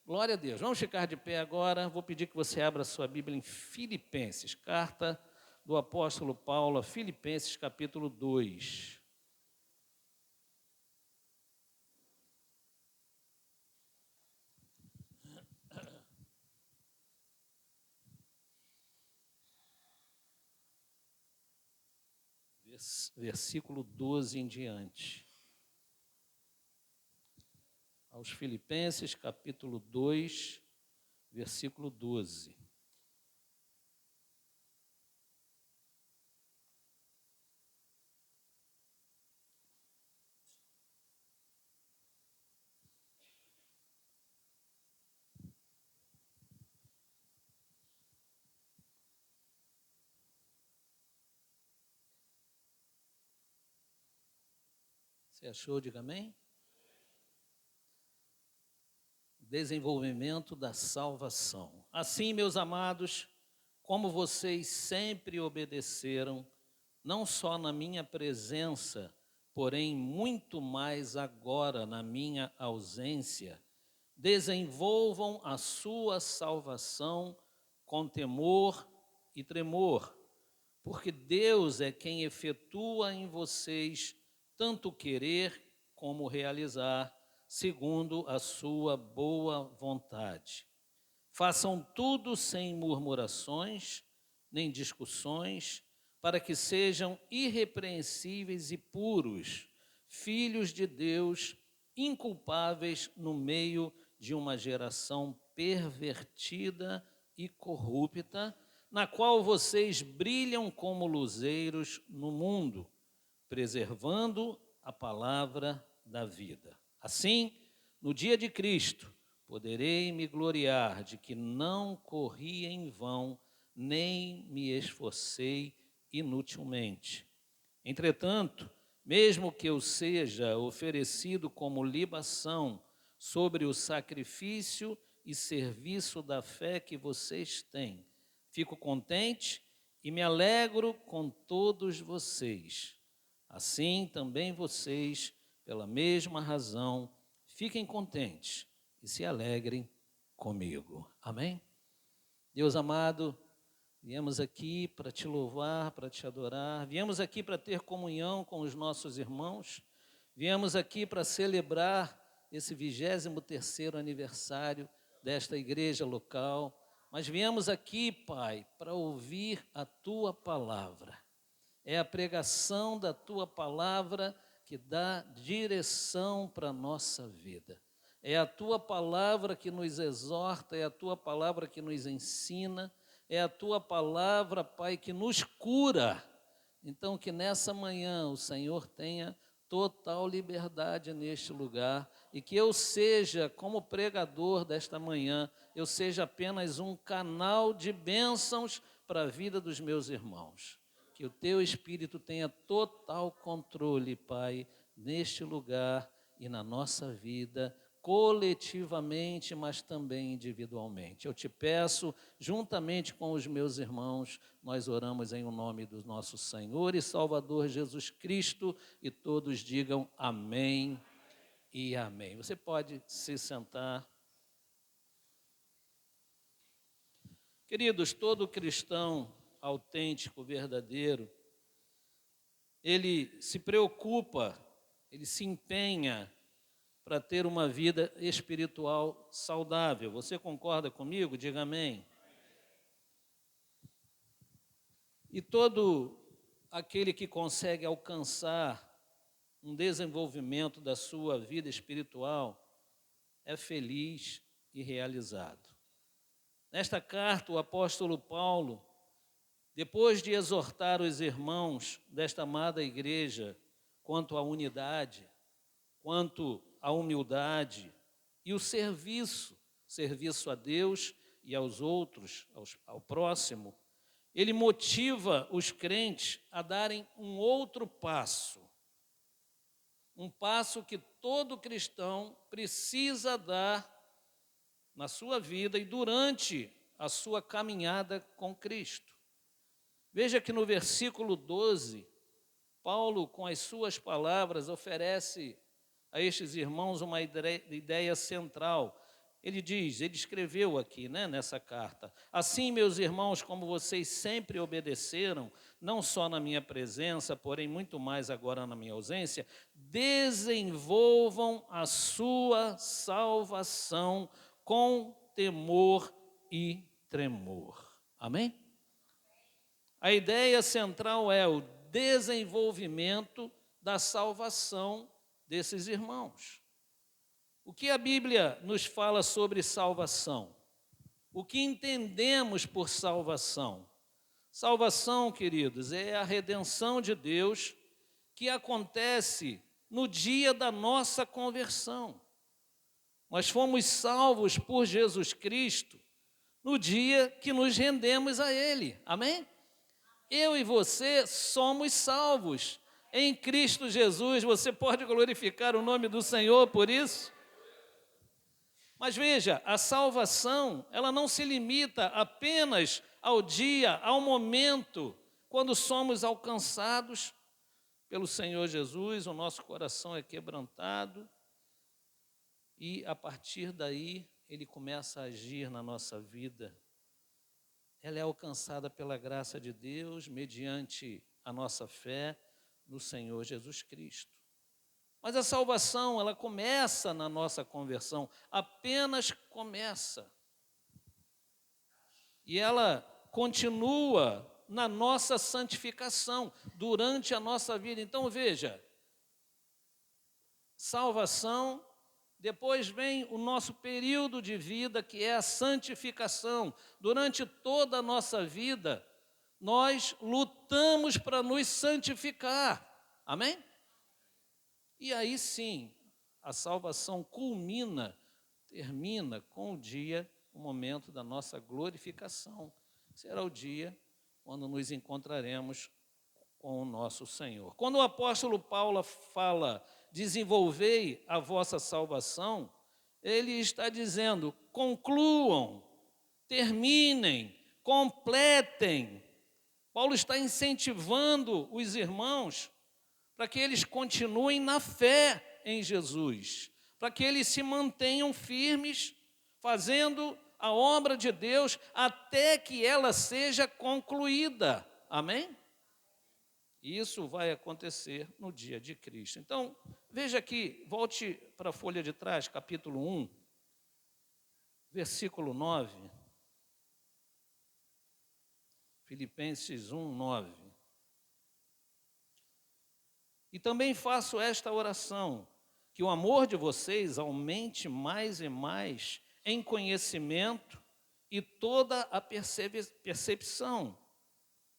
Glória a Deus. Vamos ficar de pé agora. Vou pedir que você abra sua Bíblia em Filipenses, carta do apóstolo Paulo a Filipenses, capítulo 2. Versículo 12 em diante. Aos Filipenses, capítulo 2, versículo 12. Você achou? Diga amém. Desenvolvimento da salvação. Assim, meus amados, como vocês sempre obedeceram, não só na minha presença, porém muito mais agora na minha ausência, desenvolvam a sua salvação com temor e tremor, porque Deus é quem efetua em vocês tanto querer como realizar, segundo a sua boa vontade. Façam tudo sem murmurações, nem discussões, para que sejam irrepreensíveis e puros, filhos de Deus, inculpáveis no meio de uma geração pervertida e corrupta, na qual vocês brilham como luzeiros no mundo, preservando a palavra da vida. Assim, no dia de Cristo, poderei me gloriar de que não corri em vão, nem me esforcei inutilmente. Entretanto, mesmo que eu seja oferecido como libação sobre o sacrifício e serviço da fé que vocês têm, fico contente e me alegro com todos vocês. Assim também vocês, pela mesma razão, fiquem contentes e se alegrem comigo. Amém? Deus amado, viemos aqui para te louvar, para te adorar, viemos aqui para ter comunhão com os nossos irmãos, viemos aqui para celebrar esse 23º aniversário desta igreja local, mas viemos aqui, Pai, para ouvir a Tua palavra. É a pregação da Tua palavra que dá direção para a nossa vida. É a Tua palavra que nos exorta, é a Tua palavra que nos ensina, é a Tua palavra, Pai, que nos cura. Então, que nessa manhã o Senhor tenha total liberdade neste lugar e que eu seja, como pregador desta manhã, eu seja apenas um canal de bênçãos para a vida dos meus irmãos. Que o Teu Espírito tenha total controle, Pai, neste lugar e na nossa vida, coletivamente, mas também individualmente. Eu te peço, juntamente com os meus irmãos, nós oramos em o nome do nosso Senhor e Salvador Jesus Cristo, e todos digam amém e amém. Você pode se sentar. Queridos, todo cristão autêntico, verdadeiro, ele se preocupa, ele se empenha para ter uma vida espiritual saudável. Você concorda comigo? Diga amém. E todo aquele que consegue alcançar um desenvolvimento da sua vida espiritual é feliz e realizado. Nesta carta, o apóstolo Paulo, depois de exortar os irmãos desta amada igreja quanto à unidade, quanto à humildade e o serviço a Deus e aos outros, ao próximo, ele motiva os crentes a darem um outro passo, um passo que todo cristão precisa dar na sua vida e durante a sua caminhada com Cristo. Veja que no versículo 12, Paulo, com as suas palavras, oferece a estes irmãos uma ideia central. ele diz, ele escreveu aqui, nessa carta: assim, meus irmãos, como vocês sempre obedeceram, não só na minha presença, porém muito mais agora na minha ausência, desenvolvam a sua salvação com temor e tremor. Amém? A ideia central é o desenvolvimento da salvação desses irmãos. O que a Bíblia nos fala sobre salvação? O que entendemos por salvação? Salvação, queridos, é a redenção de Deus que acontece no dia da nossa conversão. Nós fomos salvos por Jesus Cristo no dia que nos rendemos a Ele. Amém? Eu e você somos salvos em Cristo Jesus. Você pode glorificar o nome do Senhor por isso? Mas veja, a salvação, ela não se limita apenas ao dia, ao momento, quando somos alcançados pelo Senhor Jesus, o nosso coração é quebrantado e, a partir daí, Ele começa a agir na nossa vida. Ela é alcançada pela graça de Deus, mediante a nossa fé no Senhor Jesus Cristo. Mas a salvação, ela começa na nossa conversão, apenas começa. E ela continua na nossa santificação, durante a nossa vida. Então, veja, salvação, depois vem o nosso período de vida, que é a santificação. Durante toda a nossa vida, nós lutamos para nos santificar. Amém? E aí sim, a salvação termina com o dia, o momento da nossa glorificação. Será o dia quando nos encontraremos com o nosso Senhor. Quando o apóstolo Paulo fala, desenvolvei a vossa salvação, ele está dizendo, concluam, terminem, completem. Paulo está incentivando os irmãos para que eles continuem na fé em Jesus, para que eles se mantenham firmes, fazendo a obra de Deus até que ela seja concluída. Amém? E isso vai acontecer no dia de Cristo. Então, veja aqui, volte para a folha de trás, capítulo 1, versículo 9. Filipenses 1, 9. E também faço esta oração, que o amor de vocês aumente mais e mais em conhecimento e toda a percepção,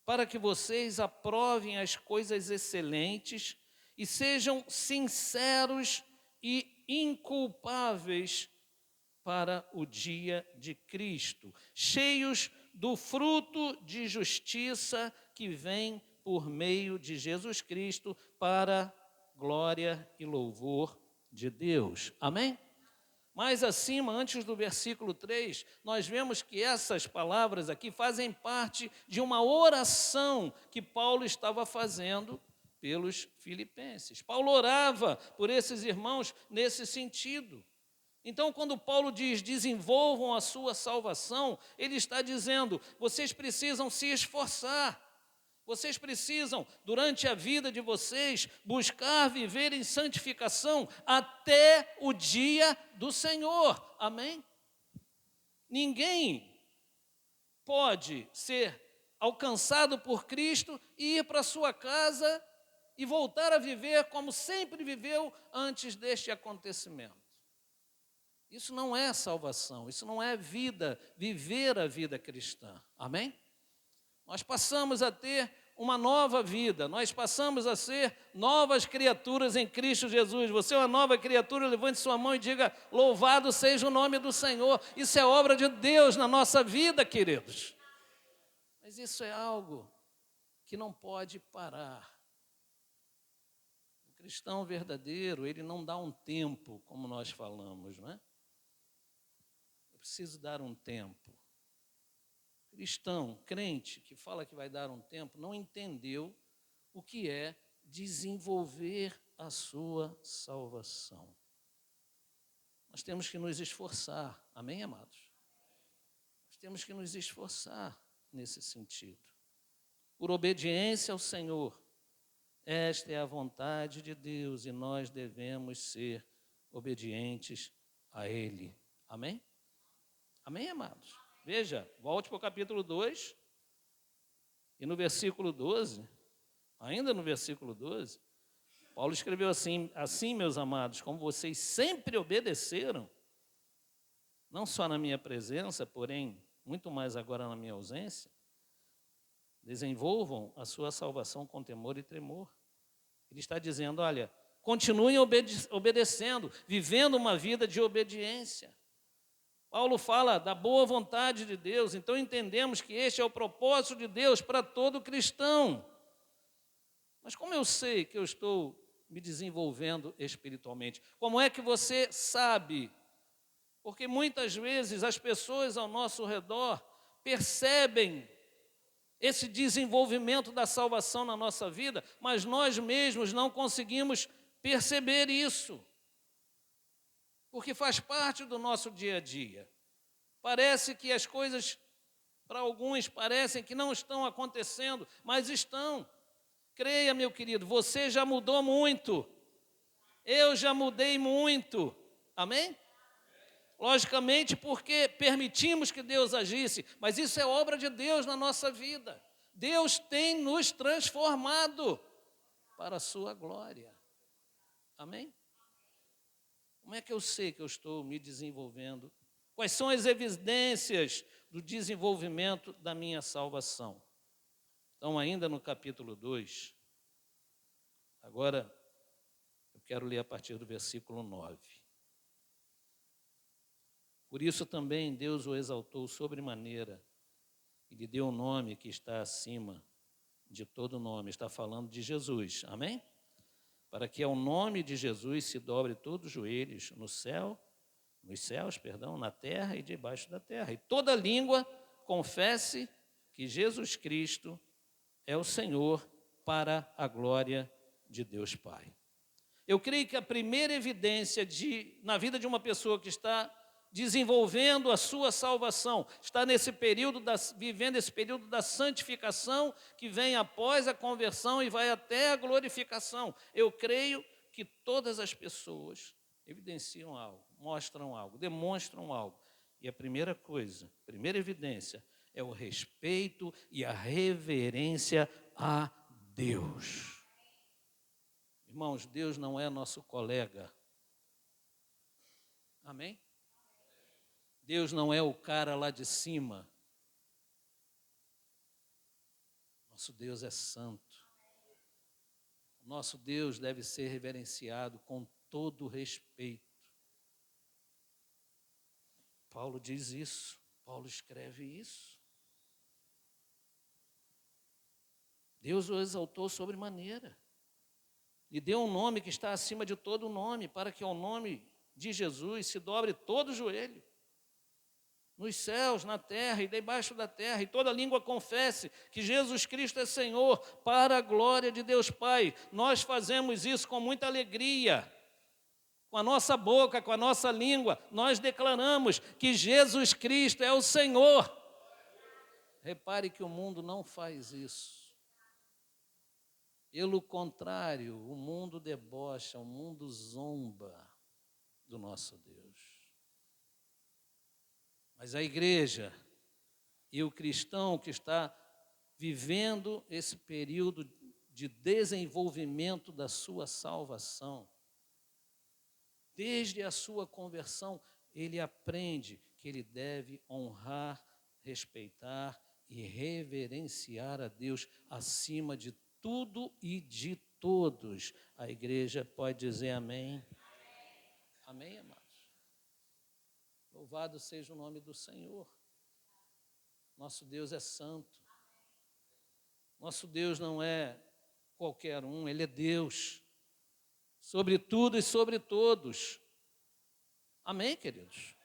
para que vocês aprovem as coisas excelentes e sejam sinceros e inculpáveis para o dia de Cristo, cheios do fruto de justiça que vem por meio de Jesus Cristo, para glória e louvor de Deus. Amém? Mais acima, antes do versículo 3, nós vemos que essas palavras aqui fazem parte de uma oração que Paulo estava fazendo pelos filipenses. Paulo orava por esses irmãos nesse sentido. Então, quando Paulo diz, desenvolvam a sua salvação, ele está dizendo, vocês precisam se esforçar. Vocês precisam, durante a vida de vocês, buscar viver em santificação até o dia do Senhor. Amém? Ninguém pode ser alcançado por Cristo e ir para sua casa e voltar a viver como sempre viveu antes deste acontecimento. Isso não é salvação, isso não é vida, viver a vida cristã. Amém? Nós passamos a ter uma nova vida, nós passamos a ser novas criaturas em Cristo Jesus. Você é uma nova criatura, levante sua mão e diga, louvado seja o nome do Senhor. Isso é obra de Deus na nossa vida, queridos. Mas isso é algo que não pode parar. O cristão verdadeiro, ele não dá um tempo, como nós falamos, não é? Eu preciso dar um tempo. Cristão, crente, que fala que vai dar um tempo, não entendeu o que é desenvolver a sua salvação. Nós temos que nos esforçar, amém, amados? Nós temos que nos esforçar nesse sentido. Por obediência ao Senhor, esta é a vontade de Deus e nós devemos ser obedientes a Ele. Amém? Amém, amados? Veja, volte para o capítulo 2 e no versículo 12, ainda no versículo 12, Paulo escreveu assim, meus amados, como vocês sempre obedeceram, não só na minha presença, porém, muito mais agora na minha ausência, desenvolvam a sua salvação com temor e tremor. Ele está dizendo, olha, continuem obedecendo, vivendo uma vida de obediência. Paulo fala da boa vontade de Deus, então entendemos que este é o propósito de Deus para todo cristão. Mas como eu sei que eu estou me desenvolvendo espiritualmente? Como é que você sabe? Porque muitas vezes as pessoas ao nosso redor percebem esse desenvolvimento da salvação na nossa vida, mas nós mesmos não conseguimos perceber isso, porque faz parte do nosso dia a dia. Parece que as coisas, para alguns, parecem que não estão acontecendo, mas estão. Creia, meu querido, você já mudou muito, eu já mudei muito, amém? Logicamente, porque permitimos que Deus agisse, mas isso é obra de Deus na nossa vida. Deus tem nos transformado para a sua glória. Amém? Como é que eu sei que eu estou me desenvolvendo? Quais são as evidências do desenvolvimento da minha salvação? Então, ainda no capítulo 2, agora eu quero ler a partir do versículo 9. Por isso também Deus o exaltou sobremaneira e lhe deu um nome que está acima de todo nome. Está falando de Jesus, amém? Para que ao nome de Jesus se dobre todos os joelhos nos céus, na terra e debaixo da terra. E toda língua confesse que Jesus Cristo é o Senhor para a glória de Deus Pai. Eu creio que a primeira evidência na vida de uma pessoa que está desenvolvendo a sua salvação, está vivendo esse período da santificação que vem após a conversão e vai até a glorificação. Eu creio que todas as pessoas evidenciam algo, mostram algo, demonstram algo. E a primeira evidência é o respeito e a reverência a Deus. Irmãos, Deus não é nosso colega. Amém? Deus não é o cara lá de cima. Nosso Deus é santo. Nosso Deus deve ser reverenciado com todo respeito. Paulo diz isso, Paulo escreve isso. Deus o exaltou sobremaneira. Lhe deu um nome que está acima de todo nome, para que ao nome de Jesus se dobre todo o joelho, nos céus, na terra e debaixo da terra, e toda língua confesse que Jesus Cristo é Senhor, para a glória de Deus Pai. Nós fazemos isso com muita alegria, com a nossa boca, com a nossa língua, nós declaramos que Jesus Cristo é o Senhor. Repare que o mundo não faz isso. Pelo contrário, o mundo debocha, o mundo zomba do nosso Deus. Mas a igreja e o cristão que está vivendo esse período de desenvolvimento da sua salvação, desde a sua conversão, ele aprende que ele deve honrar, respeitar e reverenciar a Deus acima de tudo e de todos. A igreja pode dizer amém? Amém, amados? Louvado seja o nome do Senhor. Nosso Deus é santo. Nosso Deus não é qualquer um, Ele é Deus. Sobre tudo e sobre todos. Amém, queridos?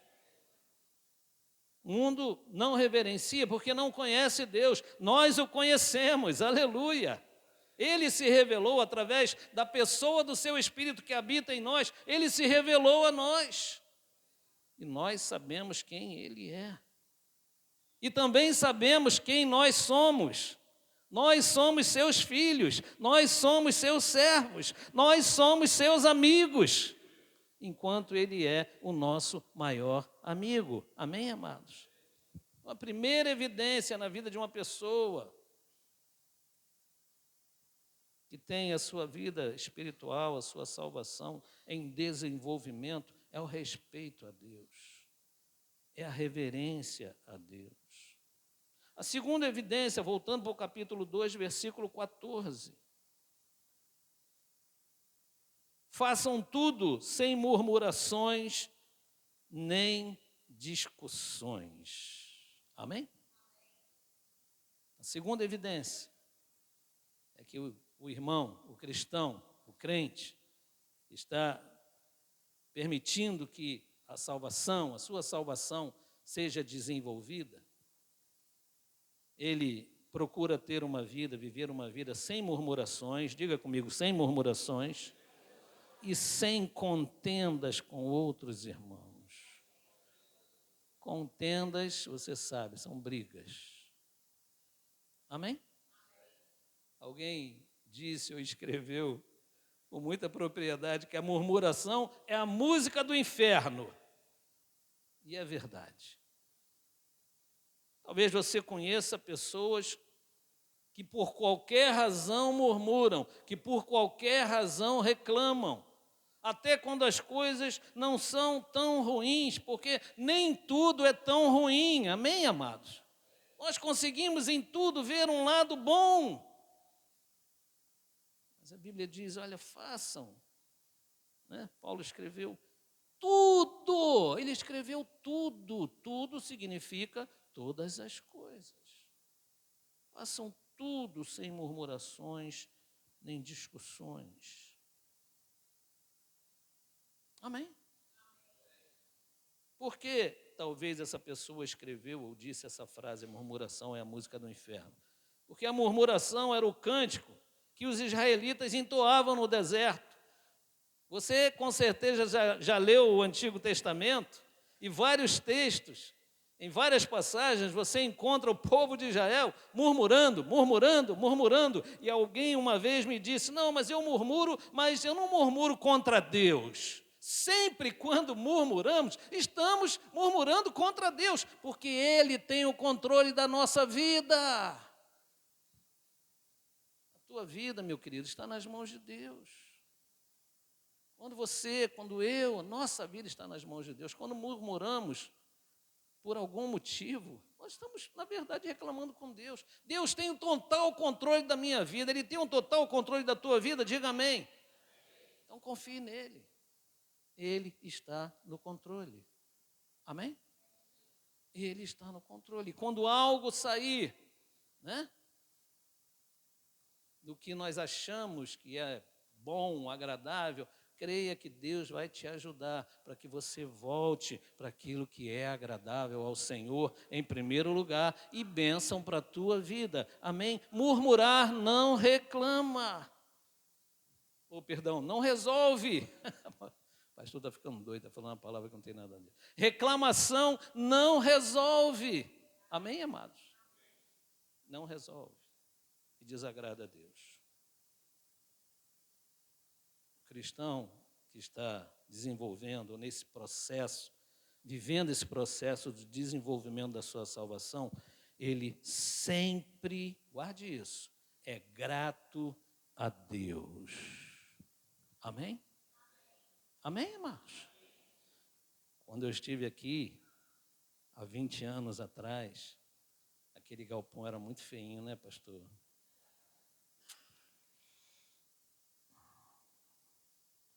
O mundo não reverencia porque não conhece Deus. Nós o conhecemos, aleluia. Ele se revelou através da pessoa do seu Espírito que habita em nós. Ele se revelou a nós. E nós sabemos quem Ele é. E também sabemos quem nós somos. Nós somos seus filhos, nós somos seus servos, nós somos seus amigos, enquanto Ele é o nosso maior amigo. Amém, amados? A primeira evidência na vida de uma pessoa que tem a sua vida espiritual, a sua salvação em desenvolvimento, é o respeito a Deus, é a reverência a Deus. A segunda evidência, voltando para o capítulo 2, versículo 14. Façam tudo sem murmurações nem discussões. Amém? A segunda evidência é que o irmão, o cristão, o crente, está permitindo que a salvação, a sua salvação, seja desenvolvida. Ele procura ter uma vida, viver uma vida sem murmurações, diga comigo, sem murmurações, e sem contendas com outros irmãos. Contendas, você sabe, são brigas. Amém? Alguém disse ou escreveu com muita propriedade que a murmuração é a música do inferno. E é verdade. Talvez você conheça pessoas que por qualquer razão murmuram, que por qualquer razão reclamam, até quando as coisas não são tão ruins, porque nem tudo é tão ruim, amém, amados? Nós conseguimos em tudo ver um lado bom. Mas a Bíblia diz, olha, façam. Né? Paulo escreveu tudo, ele escreveu tudo, tudo significa todas as coisas. Façam tudo sem murmurações nem discussões. Amém? Por que talvez essa pessoa escreveu ou disse essa frase, murmuração é a música do inferno? Porque a murmuração era o cântico que os israelitas entoavam no deserto. Você com certeza já leu o Antigo Testamento e vários textos. Em várias passagens você encontra o povo de Israel murmurando, murmurando, murmurando. E alguém uma vez me disse, não, mas eu murmuro, mas eu não murmuro contra Deus. Sempre quando murmuramos, estamos murmurando contra Deus, porque Ele tem o controle da nossa vida. A tua vida, meu querido, está nas mãos de Deus. Quando eu, nossa vida está nas mãos de Deus. Quando murmuramos, por algum motivo, nós estamos, na verdade, reclamando com Deus. Deus tem o total controle da minha vida, Ele tem o total controle da tua vida, diga amém. Então confie nele. Ele está no controle. Amém? Ele está no controle. Quando algo sair, né, do que nós achamos que é bom, agradável, creia que Deus vai te ajudar para que você volte para aquilo que é agradável ao Senhor em primeiro lugar e bênção para a tua vida. Amém? Murmurar não reclama. Perdão, não resolve. O pastor está ficando doido, está falando uma palavra que não tem nada a ver. Reclamação não resolve. Amém, amados? Não resolve. E desagrada a Deus. Cristão que está desenvolvendo nesse processo, vivendo esse processo de desenvolvimento da sua salvação, ele sempre, guarde isso, é grato a Deus. Amém? Amém, irmãos? Quando eu estive aqui, há 20 anos atrás, aquele galpão era muito feinho, né, pastor?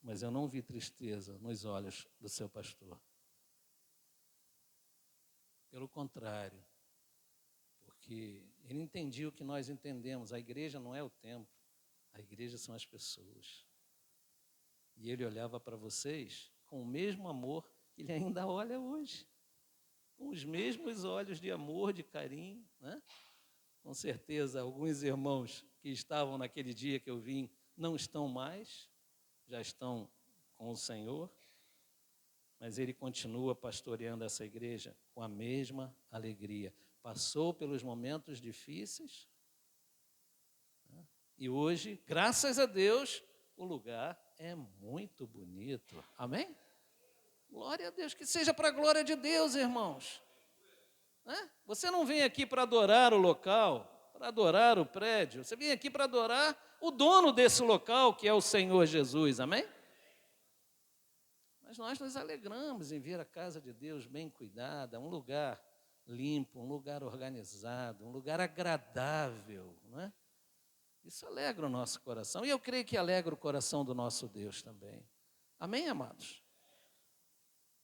Mas eu não vi tristeza nos olhos do seu pastor. Pelo contrário, porque ele entendia o que nós entendemos. A igreja não é o templo, a igreja são as pessoas. E ele olhava para vocês com o mesmo amor que ele ainda olha hoje. Com os mesmos olhos de amor, de carinho, né? Com certeza, alguns irmãos que estavam naquele dia que eu vim não estão mais, já estão com o Senhor. mas ele continua pastoreando essa igreja com a mesma alegria. Passou pelos momentos difíceis, né? E hoje, graças a Deus, o lugar é muito bonito. Amém? Glória a Deus, que seja para a glória de Deus, irmãos. Né? Você não vem aqui para adorar o local, para adorar o prédio, você vem aqui para adorar o dono desse local, que é o Senhor Jesus, amém? Mas nós nos alegramos em ver a casa de Deus bem cuidada, um lugar limpo, um lugar organizado, um lugar agradável, não é? Isso alegra o nosso coração, e eu creio que alegra o coração do nosso Deus também. Amém, amados?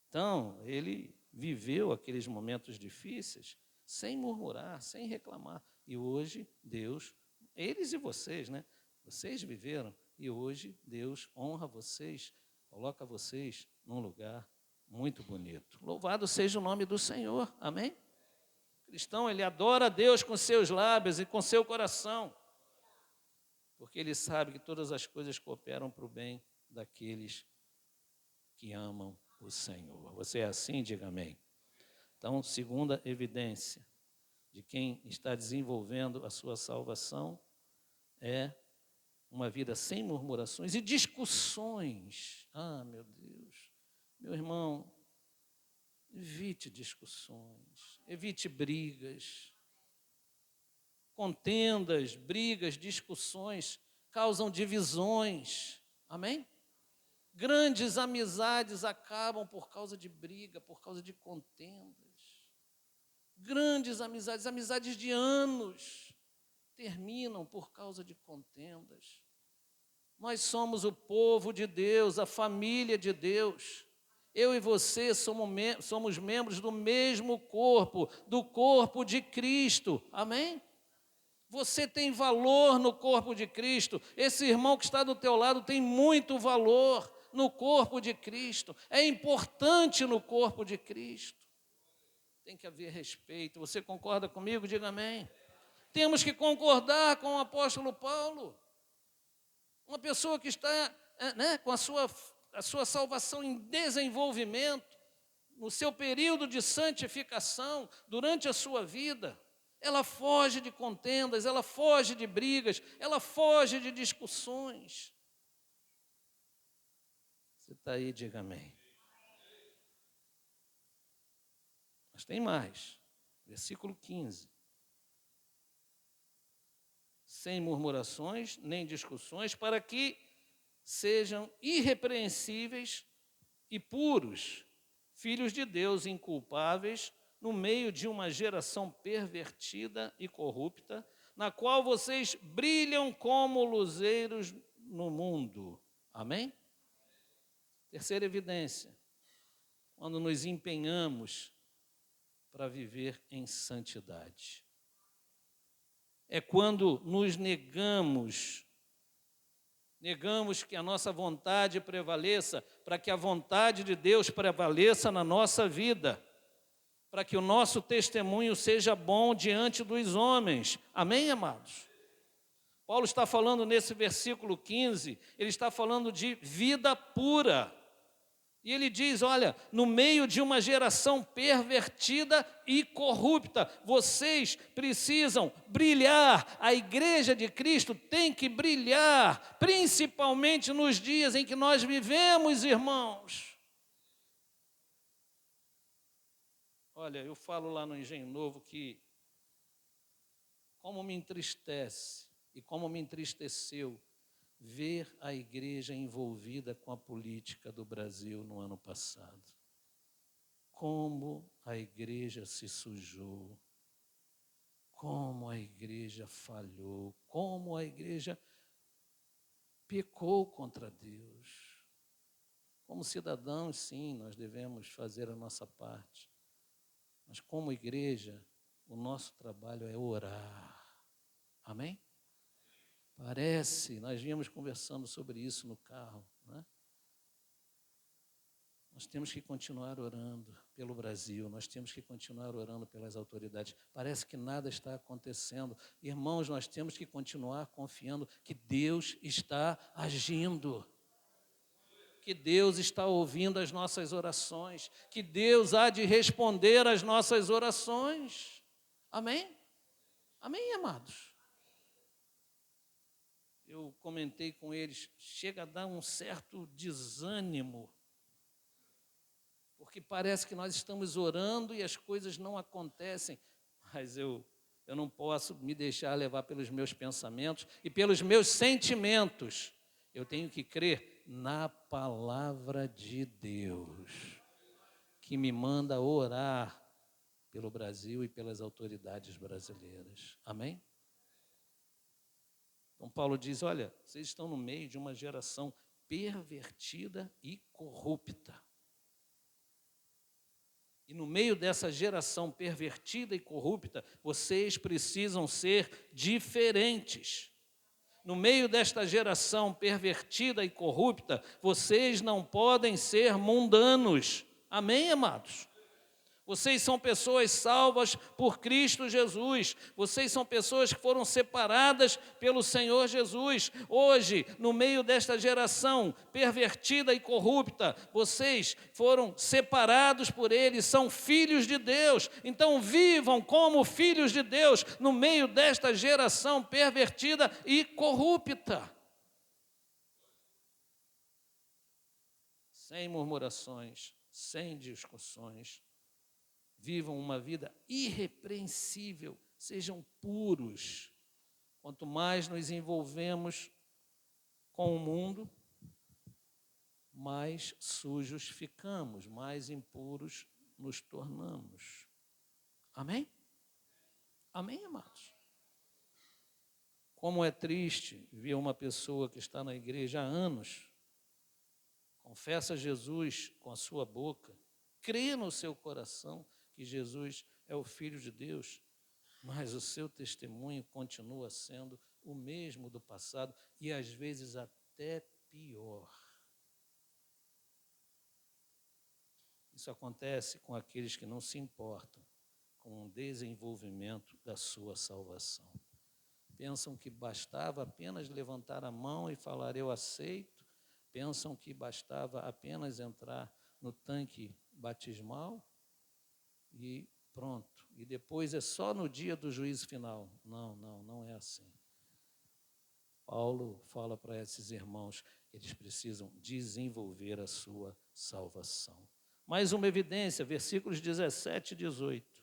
Então, ele viveu aqueles momentos difíceis sem murmurar, sem reclamar. E hoje, Deus, eles e vocês, né? Vocês viveram, e hoje Deus honra vocês, coloca vocês num lugar muito bonito. Louvado seja o nome do Senhor, amém? O cristão, ele adora a Deus com seus lábios e com seu coração, porque ele sabe que todas as coisas cooperam para o bem daqueles que amam o Senhor. Você é assim? Diga amém. Então, segunda evidência de quem está desenvolvendo a sua salvação é uma vida sem murmurações e discussões. Ah, meu Deus. Meu irmão, evite discussões, evite brigas. Contendas, brigas, discussões causam divisões. Amém? Grandes amizades acabam por causa de briga, por causa de contendas. Grandes amizades, amizades de anos, terminam por causa de contendas. Nós somos o povo de Deus, a família de Deus. Eu e você somos membros do mesmo corpo, do corpo de Cristo. Amém? Você tem valor no corpo de Cristo. Esse irmão que está do teu lado tem muito valor no corpo de Cristo. É importante no corpo de Cristo. Tem que haver respeito. Você concorda comigo? Diga amém. Temos que concordar com o apóstolo Paulo. Uma pessoa que está com a sua salvação em desenvolvimento, no seu período de santificação, durante a sua vida, ela foge de contendas, ela foge de brigas, ela foge de discussões. Você está aí, diga amém. Mas tem mais. Versículo 15. Sem murmurações, nem discussões, para que sejam irrepreensíveis e puros, filhos de Deus inculpáveis, no meio de uma geração pervertida e corrupta, na qual vocês brilham como luzeiros no mundo. Amém? Terceira evidência, quando nos empenhamos para viver em santidade. É quando nos negamos que a nossa vontade prevaleça, para que a vontade de Deus prevaleça na nossa vida, para que o nosso testemunho seja bom diante dos homens. Amém, amados? Paulo está falando nesse versículo 15, ele está falando de vida pura. E ele diz, olha, no meio de uma geração pervertida e corrupta, vocês precisam brilhar, a igreja de Cristo tem que brilhar, principalmente nos dias em que nós vivemos, irmãos. Olha, eu falo lá no Engenho Novo que como me entristece e como me entristeceu ver a igreja envolvida com a política do Brasil no ano passado. Como a igreja se sujou, como a igreja falhou, como a igreja pecou contra Deus. Como cidadãos, sim, nós devemos fazer a nossa parte, mas como igreja, o nosso trabalho é orar. Amém? Nós vínhamos conversando sobre isso no carro, né? Nós temos que continuar orando pelo Brasil, nós temos que continuar orando pelas autoridades. Parece que nada está acontecendo. Irmãos, nós temos que continuar confiando que Deus está agindo, que Deus está ouvindo as nossas orações, que Deus há de responder às nossas orações. Amém? Amém, amados? Eu comentei com eles, chega a dar um certo desânimo, porque parece que nós estamos orando e as coisas não acontecem, mas eu não posso me deixar levar pelos meus pensamentos e pelos meus sentimentos. Eu tenho que crer na palavra de Deus, que me manda orar pelo Brasil e pelas autoridades brasileiras. Amém? Então Paulo diz, olha, vocês estão no meio de uma geração pervertida e corrupta. E no meio dessa geração pervertida e corrupta, vocês precisam ser diferentes. No meio desta geração pervertida e corrupta, vocês não podem ser mundanos. Amém, amados? Vocês são pessoas salvas por Cristo Jesus. Vocês são pessoas que foram separadas pelo Senhor Jesus. Hoje, no meio desta geração pervertida e corrupta, vocês foram separados por Ele, são filhos de Deus. Então, vivam como filhos de Deus no meio desta geração pervertida e corrupta. Sem murmurações, sem discussões. Vivam uma vida irrepreensível, sejam puros. Quanto mais nos envolvemos com o mundo, mais sujos ficamos, mais impuros nos tornamos. Amém? Amém, amados? Como é triste ver uma pessoa que está na igreja há anos, confessa Jesus com a sua boca, crê no seu coração que Jesus é o Filho de Deus, mas o seu testemunho continua sendo o mesmo do passado e às vezes até pior. Isso acontece com aqueles que não se importam com o desenvolvimento da sua salvação. Pensam que bastava apenas levantar a mão e falar eu aceito, pensam que bastava apenas entrar no tanque batismal e pronto. E depois é só no dia do juízo final. Não é assim. Paulo fala para esses irmãos que eles precisam desenvolver a sua salvação. Mais uma evidência, versículos 17 e 18.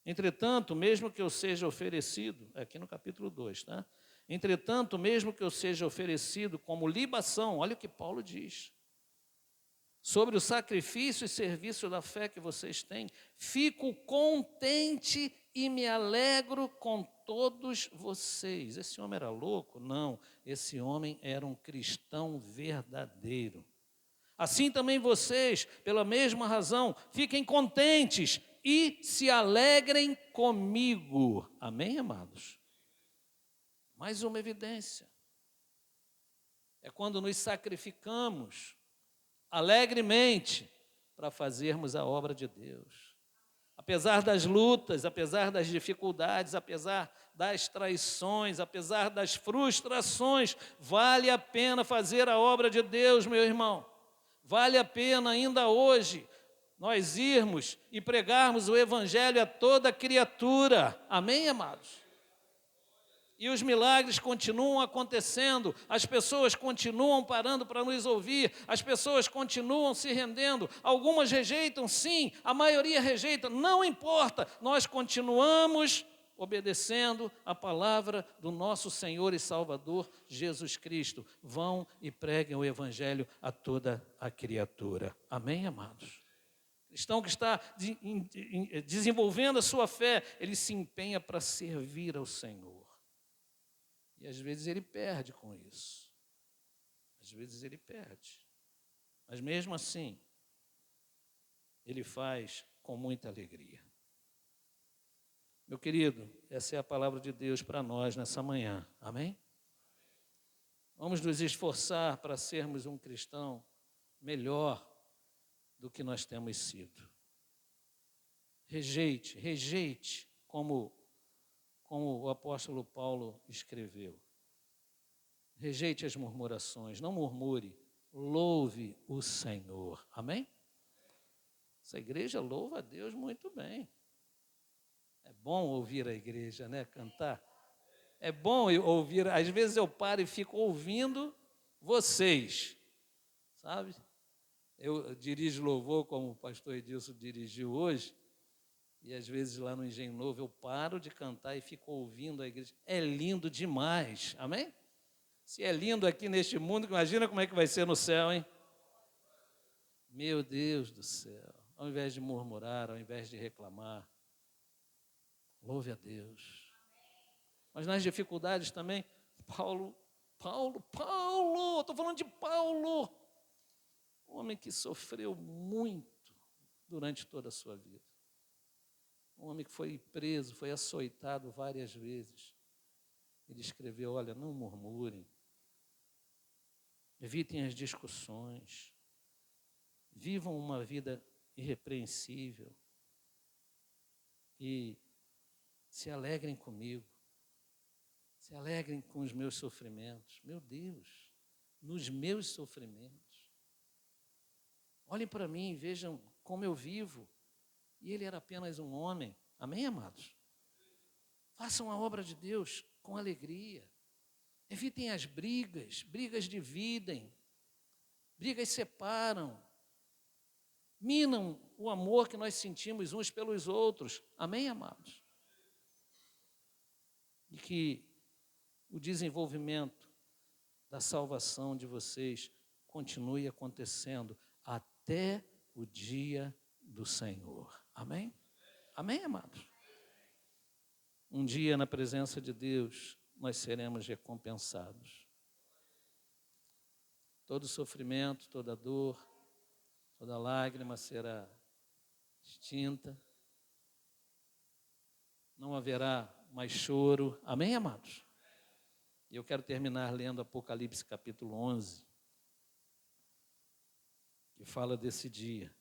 Entretanto, mesmo que eu seja oferecido, aqui no capítulo 2, tá? Entretanto, mesmo que eu seja oferecido como libação, olha o que Paulo diz. Sobre o sacrifício e serviço da fé que vocês têm, fico contente e me alegro com todos vocês. Esse homem era louco? Não, esse homem era um cristão verdadeiro. Assim também vocês, pela mesma razão, fiquem contentes e se alegrem comigo. Amém, amados? Mais uma evidência. É quando nos sacrificamos alegremente para fazermos a obra de Deus. Apesar das lutas, apesar das dificuldades, apesar das traições, apesar das frustrações, vale a pena fazer a obra de Deus, meu irmão. Vale a pena ainda hoje nós irmos e pregarmos o Evangelho a toda criatura. Amém, amados? E os milagres continuam acontecendo, as pessoas continuam parando para nos ouvir, as pessoas continuam se rendendo, algumas rejeitam, sim, a maioria rejeita, não importa, nós continuamos obedecendo a palavra do nosso Senhor e Salvador Jesus Cristo. Vão e preguem o Evangelho a toda a criatura. Amém, amados? O cristão que está desenvolvendo a sua fé, ele se empenha para servir ao Senhor. E às vezes ele perde com isso. Às vezes ele perde. Mas mesmo assim, ele faz com muita alegria. Meu querido, essa é a palavra de Deus para nós nessa manhã. Amém? Vamos nos esforçar para sermos um cristão melhor do que nós temos sido. Rejeite, como o apóstolo Paulo escreveu. Rejeite as murmurações, não murmure, louve o Senhor. Amém? Essa igreja louva a Deus muito bem. É bom ouvir a igreja, né? Cantar. É bom eu ouvir, às vezes eu paro e fico ouvindo vocês, sabe? Eu dirijo louvor, como o pastor Edilson dirigiu hoje, e às vezes lá no Engenho Novo eu paro de cantar e fico ouvindo a igreja. É lindo demais, amém? Se é lindo aqui neste mundo, imagina como é que vai ser no céu, hein? Meu Deus do céu. Ao invés de murmurar, ao invés de reclamar, louve a Deus. Mas nas dificuldades também, Paulo, estou falando de Paulo, um homem que sofreu muito durante toda a sua vida. Um homem que foi preso, foi açoitado várias vezes. Ele escreveu, olha, não murmurem, evitem as discussões, vivam uma vida irrepreensível e se alegrem comigo, se alegrem com os meus sofrimentos. Meu Deus, nos meus sofrimentos. Olhem para mim e vejam como eu vivo. E ele era apenas um homem. Amém, amados? Façam a obra de Deus com alegria. Evitem as brigas, brigas dividem, brigas separam, minam o amor que nós sentimos uns pelos outros. Amém, amados? E que o desenvolvimento da salvação de vocês continue acontecendo até o dia do Senhor. Amém? Amém, amados? Um dia, na presença de Deus, nós seremos recompensados. Todo sofrimento, toda dor, toda lágrima será extinta. Não haverá mais choro. Amém, amados? E eu quero terminar lendo Apocalipse capítulo 11, que fala desse dia.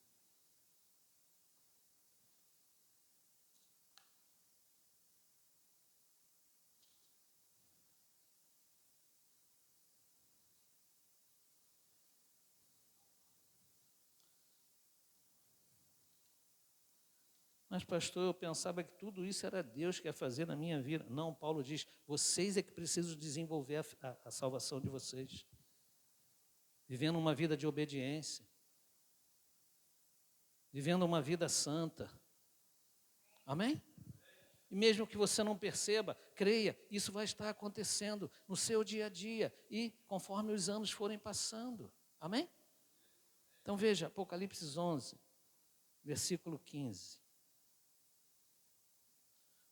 Mas, pastor, eu pensava que tudo isso era Deus que ia fazer na minha vida. Não, Paulo diz, vocês é que precisam desenvolver a salvação de vocês. Vivendo uma vida de obediência. Vivendo uma vida santa. Amém? E mesmo que você não perceba, creia, isso vai estar acontecendo no seu dia a dia e conforme os anos forem passando. Amém? Então veja, Apocalipse 11, versículo 15.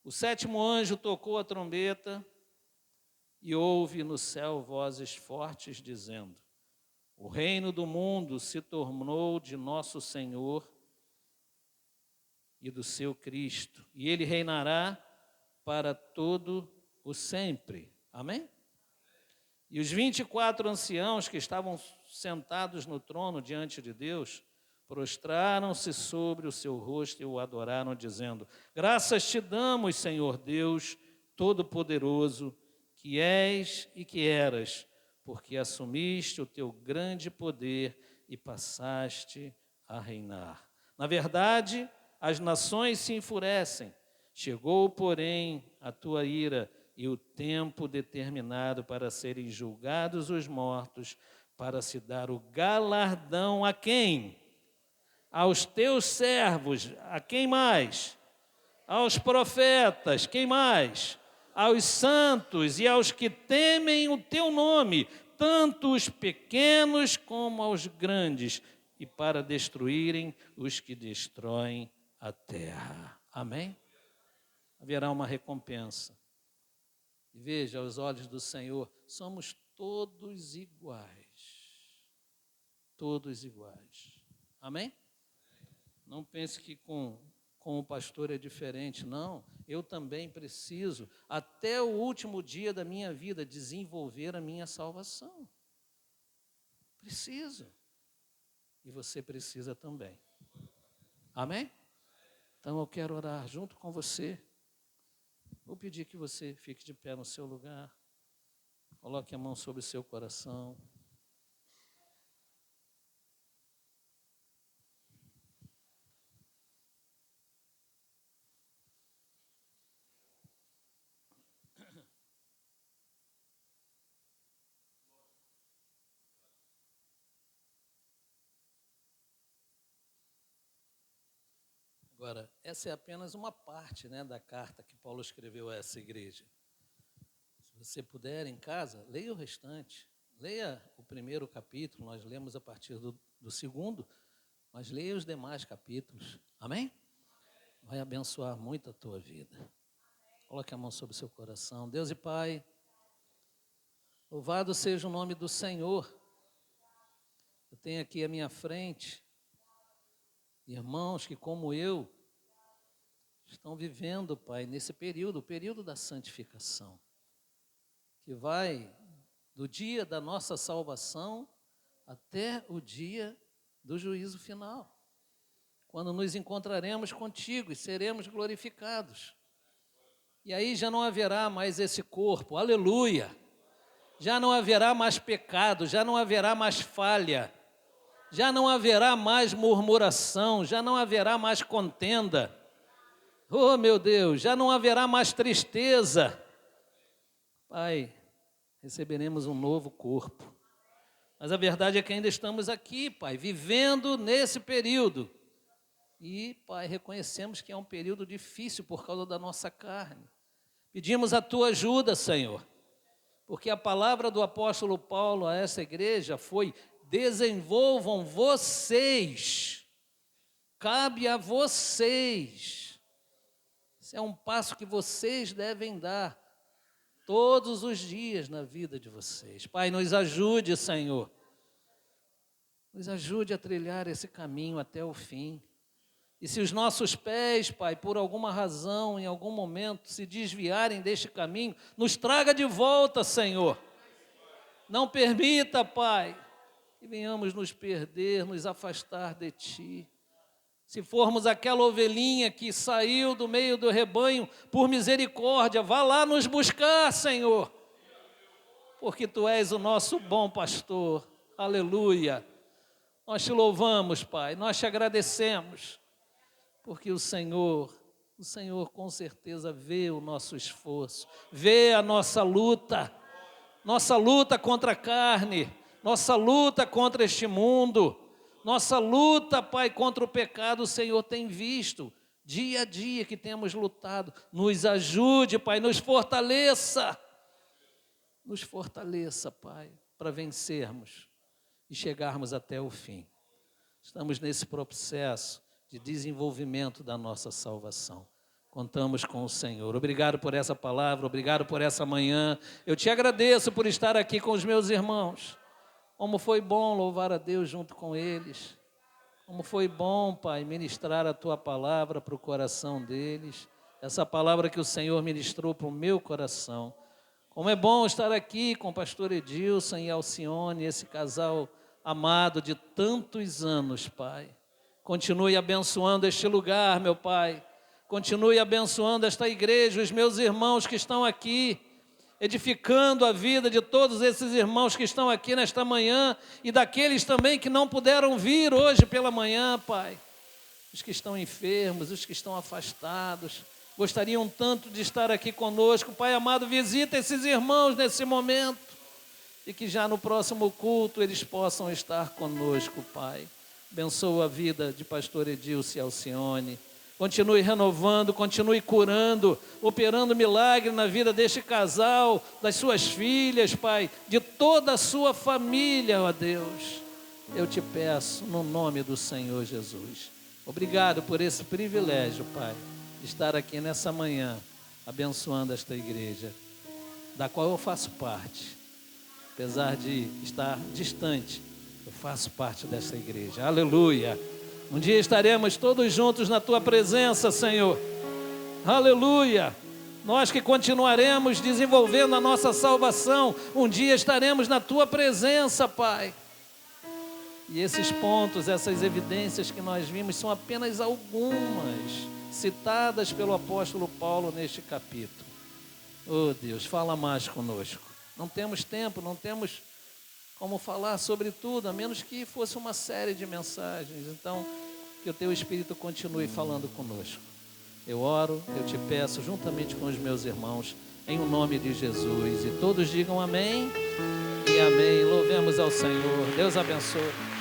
O sétimo anjo tocou a trombeta e houve no céu vozes fortes dizendo: o reino do mundo se tornou de nosso Senhor e do seu Cristo, e ele reinará para todo o sempre. Amém? E os 24 anciãos que estavam sentados no trono diante de Deus, prostraram-se sobre o seu rosto e o adoraram, dizendo: graças te damos, Senhor Deus Todo-Poderoso, que és e que eras, porque assumiste o teu grande poder e passaste a reinar. Na verdade, as nações se enfurecem. Chegou, porém, a tua ira e o tempo determinado para serem julgados os mortos, para se dar o galardão a quem? Aos teus servos. A quem mais? Aos profetas. Quem mais? Aos santos e aos que temem o teu nome, tanto os pequenos como aos grandes, e para destruírem os que destroem a terra. Amém? Haverá uma recompensa. E veja, aos olhos do Senhor, somos todos iguais. Todos iguais. Amém? Não pense que com o pastor é diferente, não. Eu também preciso, até o último dia da minha vida, desenvolver a minha salvação. Preciso. E você precisa também. Amém? Então eu quero orar junto com você. Vou pedir que você fique de pé no seu lugar. Coloque a mão sobre o seu coração. Agora, essa é apenas uma parte, né, da carta que Paulo escreveu a essa igreja. Se você puder, em casa, leia o restante. Leia o primeiro capítulo, nós lemos a partir do segundo, mas leia os demais capítulos. Amém? Vai abençoar muito a tua vida. Coloque a mão sobre o seu coração. Deus e Pai, louvado seja o nome do Senhor. Eu tenho aqui à minha frente irmãos que, como eu, estão vivendo, Pai, nesse período, o período da santificação, que vai do dia da nossa salvação até o dia do juízo final, quando nos encontraremos contigo e seremos glorificados. E aí já não haverá mais esse corpo, aleluia, já não haverá mais pecado, já não haverá mais falha, já não haverá mais murmuração, já não haverá mais contenda. Oh, meu Deus, já não haverá mais tristeza. Pai, receberemos um novo corpo. Mas a verdade é que ainda estamos aqui, Pai, vivendo nesse período. E, Pai, reconhecemos que é um período difícil por causa da nossa carne. Pedimos a Tua ajuda, Senhor, porque a palavra do apóstolo Paulo a essa igreja foi: desenvolvam vocês, cabe a vocês. Esse é um passo que vocês devem dar todos os dias na vida de vocês. Pai, nos ajude, Senhor, nos ajude a trilhar esse caminho até o fim. E se os nossos pés, Pai, por alguma razão, em algum momento, se desviarem deste caminho, nos traga de volta, Senhor. Não permita, Pai, que venhamos nos perder, nos afastar de Ti. Se formos aquela ovelhinha que saiu do meio do rebanho, por misericórdia, vá lá nos buscar, Senhor, porque Tu és o nosso bom pastor. Aleluia. Nós Te louvamos, Pai, nós Te agradecemos, porque o Senhor com certeza vê o nosso esforço, vê a nossa luta contra a carne, nossa luta contra este mundo, nossa luta, Pai, contra o pecado. O Senhor tem visto, dia a dia que temos lutado. Nos ajude, Pai, nos fortaleça, Pai, para vencermos e chegarmos até o fim. Estamos nesse processo de desenvolvimento da nossa salvação. Contamos com o Senhor. Obrigado por essa palavra, obrigado por essa manhã. Eu Te agradeço por estar aqui com os meus irmãos. Como foi bom louvar a Deus junto com eles. Como foi bom, Pai, ministrar a Tua palavra para o coração deles. Essa palavra que o Senhor ministrou para o meu coração. Como é bom estar aqui com o pastor Edilson e Alcione, esse casal amado de tantos anos, Pai. Continue abençoando este lugar, meu Pai. Continue abençoando esta igreja, os meus irmãos que estão aqui, edificando a vida de todos esses irmãos que estão aqui nesta manhã e daqueles também que não puderam vir hoje pela manhã, Pai. Os que estão enfermos, os que estão afastados, gostariam tanto de estar aqui conosco. Pai amado, visita esses irmãos nesse momento e que já no próximo culto eles possam estar conosco, Pai. Abençoa a vida de pastor Edilson e Alcione. Continue renovando, continue curando, operando milagre na vida deste casal, das suas filhas, Pai, de toda a sua família, ó Deus. Eu Te peço, no nome do Senhor Jesus. Obrigado por esse privilégio, Pai, de estar aqui nessa manhã, abençoando esta igreja, da qual eu faço parte. Apesar de estar distante, eu faço parte dessa igreja. Aleluia. Um dia estaremos todos juntos na Tua presença, Senhor. Aleluia. Nós que continuaremos desenvolvendo a nossa salvação, um dia estaremos na Tua presença, Pai. E esses pontos, essas evidências que nós vimos são apenas algumas citadas pelo apóstolo Paulo neste capítulo. Oh Deus, fala mais conosco. Não temos tempo, não temos como falar sobre tudo, a menos que fosse uma série de mensagens. Então, que o teu Espírito continue falando conosco. Eu oro, eu te peço, juntamente com os meus irmãos, em o nome de Jesus. E todos digam amém e amém. Louvemos ao Senhor. Deus abençoe.